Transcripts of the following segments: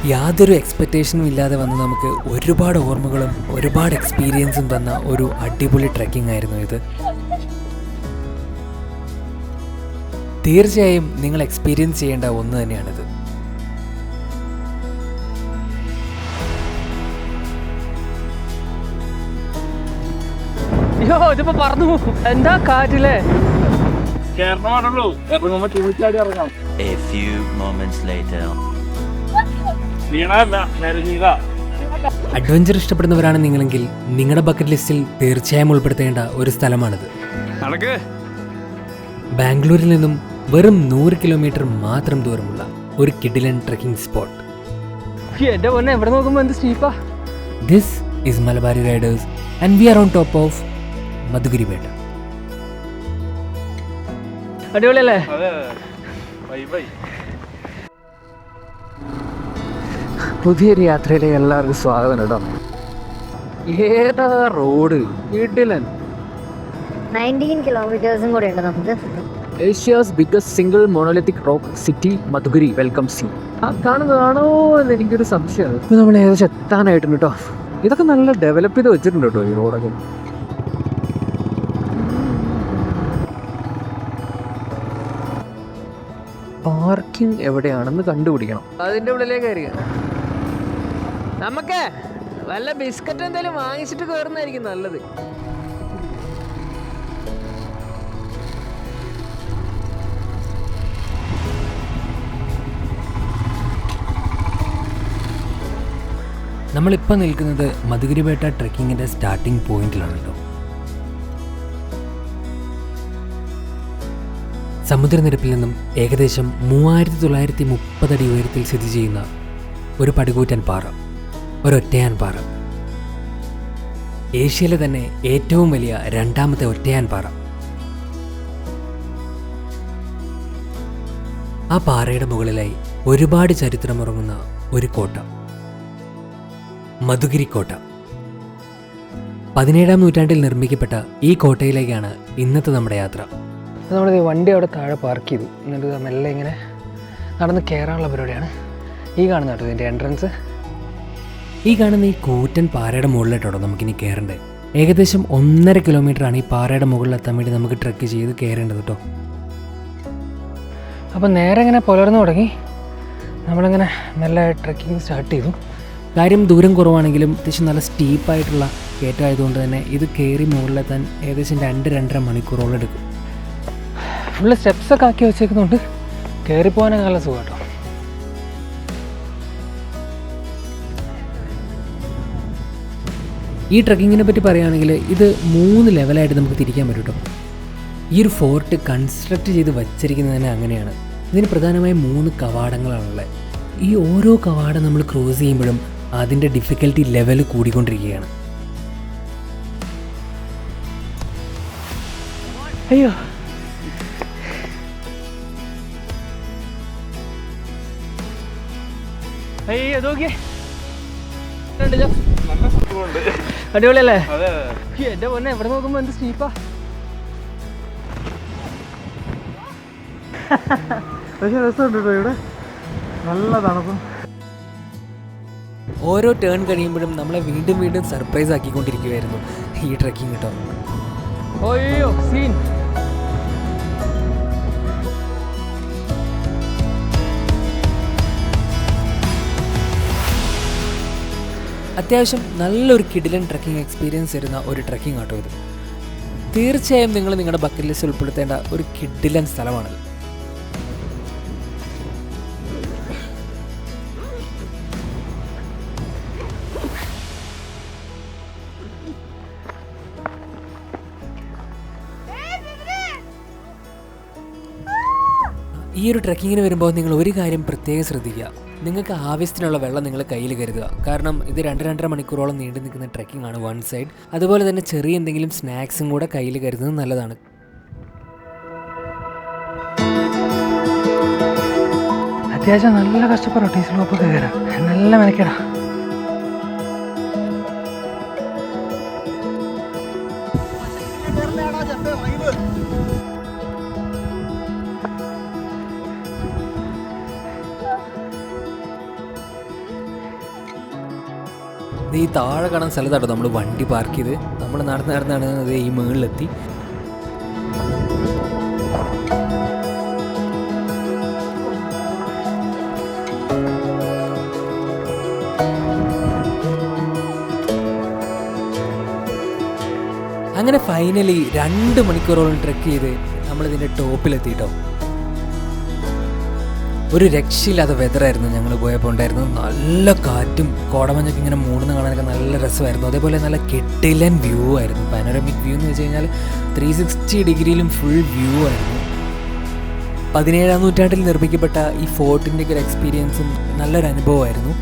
യാതൊരു എക്സ്പെക്റ്റേഷനും ഇല്ലാതെ വന്ന് നമുക്ക് ഒരുപാട് ഓർമ്മകളും ഒരുപാട് എക്സ്പീരിയൻസും തന്ന ഒരു അടിപൊളി ട്രെക്കിംഗ് ആയിരുന്നു ഇത്. തീർച്ചയായും നിങ്ങൾ എക്സ്പീരിയൻസ് ചെയ്യേണ്ട ഒന്ന് തന്നെയാണിത്. ഇതിപ്പോ പറഞ്ഞു എന്താ കാറ്റില്ലേ. A few moments later. Adventure ഇഷ്ടപ്പെടുന്നവരാണ് നിങ്ങളെങ്കിൽ നിങ്ങളുടെ ബക്കറ്റ് ലിസ്റ്റിൽ തീർച്ചയായും ഉൾപ്പെടുത്തേണ്ട ഒരു സ്ഥലമാണിത്. ബാംഗ്ലൂരിൽ നിന്നും വെറും 100 കിലോമീറ്റർ മാത്രം ദൂരമുള്ള ഒരു കിഡിലൻ ട്രെക്കിംഗ് സ്പോട്ട്. എന്റെ പൊന്നെ എവിടെ നോക്കുമ്പോ എന്ത് സ്റ്റീപ്പാ. This is Malabari riders and we are on top of Madhugiri Betta. അടിപൊളിയല്ലേ? പുതിയൊരു യാത്രയിലേക്ക് എല്ലാവർക്കും സ്വാഗതം കേട്ടോ. ഏതാ റോഡ് കിടിലൻ. 19 കിലോമീറ്റേഴ്സും കൂടെ ഉണ്ട് നമുക്ക്. Asia's biggest single monolithic rock city Madhugiri welcomes. ആ കാണുന്നതാണോ എന്ന് എനിക്കൊരു സംശയമാണ്. ഇത് നമ്മൾ ഏകദേശം എത്താനായിട്ടുണ്ട് കേട്ടോ. ഇതൊക്കെ നല്ല ഡെവലപ്പ് ചെയ്ത് വെച്ചിട്ടുണ്ട് കേട്ടോ ഈ റോഡൊക്കെ. പാർക്കിംഗ് എവിടെയാണെന്ന് കണ്ടുപിടിക്കണം. അതിൻ്റെ ഉള്ളിലേക്ക് കയറിയ നമുക്ക് വല്ല ബിസ്ക്കറ്റ് എന്തെങ്കിലും വാങ്ങിച്ചിട്ട് കയറുന്നതായിരിക്കും നല്ലത്. നമ്മളിപ്പോൾ നിൽക്കുന്നത് മധുഗിരി ബേട്ട ട്രെക്കിങ്ങിൻ്റെ സ്റ്റാർട്ടിംഗ് പോയിന്റിലാണ് കേട്ടോ. സമുദ്രനിരപ്പിൽ നിന്നും ഏകദേശം 3930 അടി ഉയരത്തിൽ സ്ഥിതി ചെയ്യുന്ന ഒരു പടുകൂറ്റൻ പാറ, ഒരൊറ്റയാൻ പാറ. ഏഷ്യയിലെ തന്നെ ഏറ്റവും വലിയ രണ്ടാമത്തെ ഒറ്റയാൻ പാറ. ആ പാറയുടെ മുകളിലായി ഒരുപാട് ചരിത്രമുറങ്ങുന്ന ഒരു കോട്ട, മധുഗിരി കോട്ട. 17-ാം നൂറ്റാണ്ടിൽ നിർമ്മിക്കപ്പെട്ട ഈ കോട്ടയിലേക്കാണ് ഇന്നത്തെ നമ്മുടെ യാത്ര. നമ്മൾ വണ്ടി അവിടെ താഴെ പാർക്ക് ചെയ്തു. എന്നിട്ട് മെല്ലെ ഇങ്ങനെ നടന്ന് കയറാനുള്ള പരിപാടിയാണ്. ഈ കാണുന്ന കേട്ടോ ഇതിൻ്റെ എൻട്രൻസ്. ഈ കാണുന്ന ഈ കൂറ്റൻ പാറയുടെ മുകളിലിട്ടോ നമുക്കിനി കയറേണ്ടത്. ഏകദേശം 1.5 കിലോമീറ്ററാണ് ഈ പാറയുടെ മുകളിലെത്താൻ വേണ്ടി നമുക്ക് ട്രെക്ക് ചെയ്ത് കയറേണ്ടത് കേട്ടോ. അപ്പം നേരെ ഇങ്ങനെ പുലർന്നു തുടങ്ങി നമ്മളിങ്ങനെ മെല്ലെ ട്രെക്കിങ് സ്റ്റാർട്ട് ചെയ്തു. കാര്യം ദൂരം കുറവാണെങ്കിലും അത്യാവശ്യം നല്ല സ്റ്റീപ്പായിട്ടുള്ള കയറ്റമായതുകൊണ്ട് തന്നെ ഇത് കയറി മുകളിലെത്താൻ ഏകദേശം 2-2.5 മണിക്കൂറോളം എടുക്കും. ഫുള്ള് സ്റ്റെപ്സൊക്കെ ആക്കി വെച്ചേക്കുന്നുണ്ട്. കയറിപ്പോകാനൊക്കെ നല്ല സുഖം കേട്ടോ. ഈ ട്രെക്കിങ്ങിനെ പറ്റി പറയുകയാണെങ്കിൽ ഇത് 3 ലെവലായിട്ട് നമുക്ക് തിരിക്കാൻ പറ്റും കേട്ടോ. ഈ ഒരു ഫോർട്ട് കൺസ്ട്രക്റ്റ് ചെയ്ത് വച്ചിരിക്കുന്നത് തന്നെ അങ്ങനെയാണ്. ഇതിന് പ്രധാനമായും 3 കവാടങ്ങളാണുള്ളത്. ഈ ഓരോ കവാടം നമ്മൾ ക്രോസ് ചെയ്യുമ്പോഴും അതിൻ്റെ ഡിഫിക്കൽട്ടി ലെവൽ കൂടിക്കൊണ്ടിരിക്കുകയാണ്. അയ്യോ, അയ്യോ നോക്കിയേ, അടിപൊളിയല്ലേ? എന്റെ പൊന്നെ എവിടെ നോക്കുമ്പോ എന്ത് സ്റ്റീപ്പാ. പക്ഷെ രസമുണ്ട് കേട്ടോ ഇവിടെ, നല്ല തണുപ്പും. ഓരോ ടേൺ കഴിയുമ്പോഴും നമ്മളെ വീണ്ടും വീണ്ടും സർപ്രൈസ് ആക്കിക്കൊണ്ടിരിക്കുകയായിരുന്നു ഈ ട്രെക്കിംഗ് കേട്ടോ. അയ്യോ സീൻ. അത്യാവശ്യം നല്ലൊരു കിഡിലൻ ട്രെക്കിംഗ് എക്സ്പീരിയൻസ് തരുന്ന ഒരു ട്രെക്കിംഗ് ആട്ടോ ഇത്. തീർച്ചയായും നിങ്ങൾ നിങ്ങളുടെ ബക്കറ്റ് ലിസ്റ്റ് ഉൾപ്പെടുത്തേണ്ട ഒരു കിഡിലൻ സ്ഥലമാണത്. ഈ ഒരു ട്രെക്കിങ്ങിന് വരുമ്പോൾ നിങ്ങൾ ഒരു കാര്യം പ്രത്യേകം ശ്രദ്ധിക്കുക. നിങ്ങൾക്ക് ആവശ്യത്തിനുള്ള വെള്ളം നിങ്ങൾ കയ്യിൽ കരുതുക. കാരണം ഇത് 2-2.5 മണിക്കൂറോളം നീണ്ടു നിൽക്കുന്ന ട്രെക്കിംഗ് ആണ് വൺ സൈഡ്. അതുപോലെ തന്നെ ചെറിയ എന്തെങ്കിലും സ്നാക്സും കൂടെ കയ്യിൽ കരുതുന്നത് നല്ലതാണ്. അത്യാവശ്യം നല്ല കഷ്ടപ്പാടോ ടീ സ്ലോപ്പൊക്കെ കയറാം. നല്ല മെനക്കേടാ. ഇത് ഈ താഴെ കാണുന്ന സ്ഥലത്താട്ടോ നമ്മൾ വണ്ടി പാർക്ക് ചെയ്ത് നമ്മൾ നടന്നാണ് അത് ഈ മുകളിലെത്തി. അങ്ങനെ ഫൈനലി 2 മണിക്കൂറോളം ട്രെക്ക് ചെയ്ത് നമ്മളിതിൻ്റെ ടോപ്പിലെത്തിയിട്ടോ. ഒരു രക്ഷയില്ലാത്ത വെതറായിരുന്നു ഞങ്ങൾ പോയപ്പോൾ ഉണ്ടായിരുന്നു. നല്ല കാറ്റും കോടമഞ്ഞൊക്കെ ഇങ്ങനെ മൂടുന്ന കാണാനൊക്കെ നല്ല രസമായിരുന്നു. അതേപോലെ നല്ല കെട്ടിലൻ വ്യൂ ആയിരുന്നു. പാനോറമിക് വ്യൂ എന്ന് വെച്ച് കഴിഞ്ഞാൽ 360 ഡിഗ്രിയിലും ഫുൾ വ്യൂ ആയിരുന്നു. 17-ാം നൂറ്റാണ്ടിൽ നിർമ്മിക്കപ്പെട്ട ഈ ഫോർട്ടിൻ്റെ ഒരു എക്സ്പീരിയൻസും നല്ലൊരു അനുഭവമായിരുന്നു.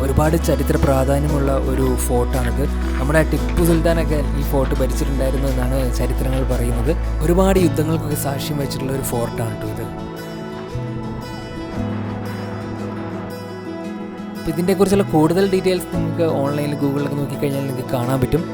ഒരുപാട് ചരിത്ര പ്രാധാന്യമുള്ള ഒരു ഫോർട്ടാണിത്. നമ്മുടെ ടിപ്പു സുൽത്താനൊക്കെ ഈ ഫോർട്ട് ഭരിച്ചിട്ടുണ്ടായിരുന്നു എന്നാണ് ചരിത്രങ്ങൾ പറയുന്നത്. ഒരുപാട് യുദ്ധങ്ങൾക്കൊക്കെ സാക്ഷ്യം വഹിച്ചിട്ടുള്ള ഒരു ഫോർട്ടാണ് കേട്ടോ ഇത്. അപ്പോൾ ഇതിനെക്കുറിച്ചുള്ള കൂടുതൽ ഡീറ്റെയിൽസ് നിങ്ങൾക്ക് ഓൺലൈനിൽ ഗൂഗിളിലൊക്കെ നോക്കിക്കഴിഞ്ഞാൽ നിങ്ങൾക്ക് കാണാൻ പറ്റും.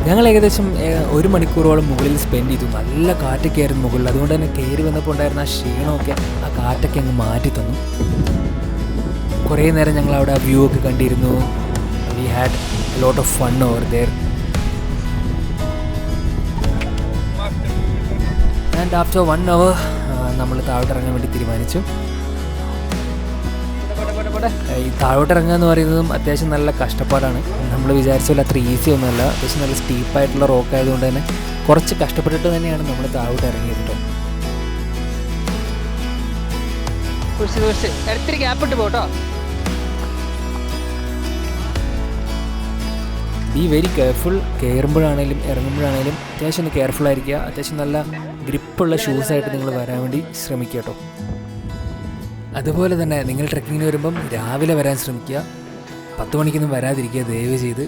ഞങ്ങൾ ഏകദേശം 1 മണിക്കൂറോളം മുകളിൽ സ്പെൻഡ് ചെയ്തു. നല്ല കാറ്റൊക്കെ ആയിരുന്നു മുകളിൽ. അതുകൊണ്ട് തന്നെ കയറി വന്നപ്പോൾ ഉണ്ടായിരുന്ന ആ ക്ഷീണമൊക്കെ ആ കാറ്റൊക്കെ അങ്ങ് മാറ്റി തന്നു. കുറേ നേരം ഞങ്ങൾ അവിടെ ആ വ്യൂ ഒക്കെ കണ്ടിരുന്നു. We had a lot of fun over there. And after 1 hour നമ്മൾ താഴോട്ട് ഇറങ്ങാൻ വേണ്ടി തീരുമാനിച്ചു. ഈ താഴോട്ട് ഇറങ്ങുക എന്ന് പറയുന്നതും അത്യാവശ്യം നല്ല കഷ്ടപ്പാടാണ്. നമ്മൾ വിചാരിച്ച പോലെ അത്ര ഈസി ഒന്നുമല്ല. അത്യാവശ്യം നല്ല സ്റ്റീപ്പായിട്ടുള്ള റോക്ക് ആയതുകൊണ്ട് തന്നെ കുറച്ച് കഷ്ടപ്പെട്ടിട്ട് തന്നെയാണ് നമ്മൾ താഴോട്ട് ഇറങ്ങിയത് കേട്ടോ. ഇത്തിരി ഗ്യാപ്പിട്ട് പോട്ടോ. Be very careful. കയറുമ്പോഴാണേലും ഇറങ്ങുമ്പോഴാണേലും അത്യാവശ്യം ഒന്ന് കെയർഫുൾ ആയിരിക്കുക. അത്യാവശ്യം നല്ല ഗ്രിപ്പുള്ള ഷൂസായിട്ട് നിങ്ങൾ വരാൻ വേണ്ടി ശ്രമിക്കുക കേട്ടോ. അതുപോലെ തന്നെ നിങ്ങൾ ട്രെക്കിങ്ങിന് വരുമ്പം രാവിലെ വരാൻ ശ്രമിക്കുക. 10 മണിക്കൊന്നും വരാതിരിക്കുക ദയവ് ചെയ്ത്.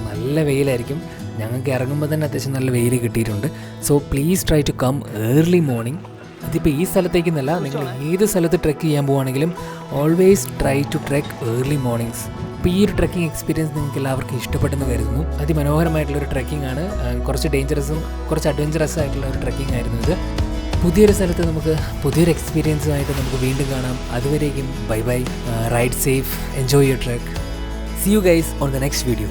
നല്ല വെയിലായിരിക്കും. ഞങ്ങൾക്ക് ഇറങ്ങുമ്പോൾ തന്നെ അത്യാവശ്യം നല്ല വെയിൽ കിട്ടിയിട്ടുണ്ട്. So please try to come early morning. ഇതിപ്പോൾ ഈ സ്ഥലത്തേക്കെന്നല്ല, നിങ്ങൾ ഏത് സ്ഥലത്ത് ട്രെക്ക് ചെയ്യാൻ പോവുകയാണെങ്കിലും always try to trek early mornings. അപ്പോൾ ഈ ഒരു ട്രെക്കിംഗ് എക്സ്പീരിയൻസ് നിങ്ങൾക്ക് എല്ലാവർക്കും ഇഷ്ടപ്പെട്ടെന്ന് കരുതുന്നു. അതിമനോഹരമായിട്ടുള്ളൊരു ട്രെക്കിംഗ് ആണ്. കുറച്ച് ഡേഞ്ചറസും കുറച്ച് അഡ്വഞ്ചറസ് ആയിട്ടുള്ള ഒരു ട്രെക്കിംഗ് ആയിരുന്നു ഇത്. പുതിയൊരു സ്ഥലത്ത് നമുക്ക് പുതിയൊരു എക്സ്പീരിയൻസുമായിട്ട് നമുക്ക് വീണ്ടും കാണാം. അതുവരേക്കും bye bye. Ride safe, enjoy your trek. See you guys on the next video.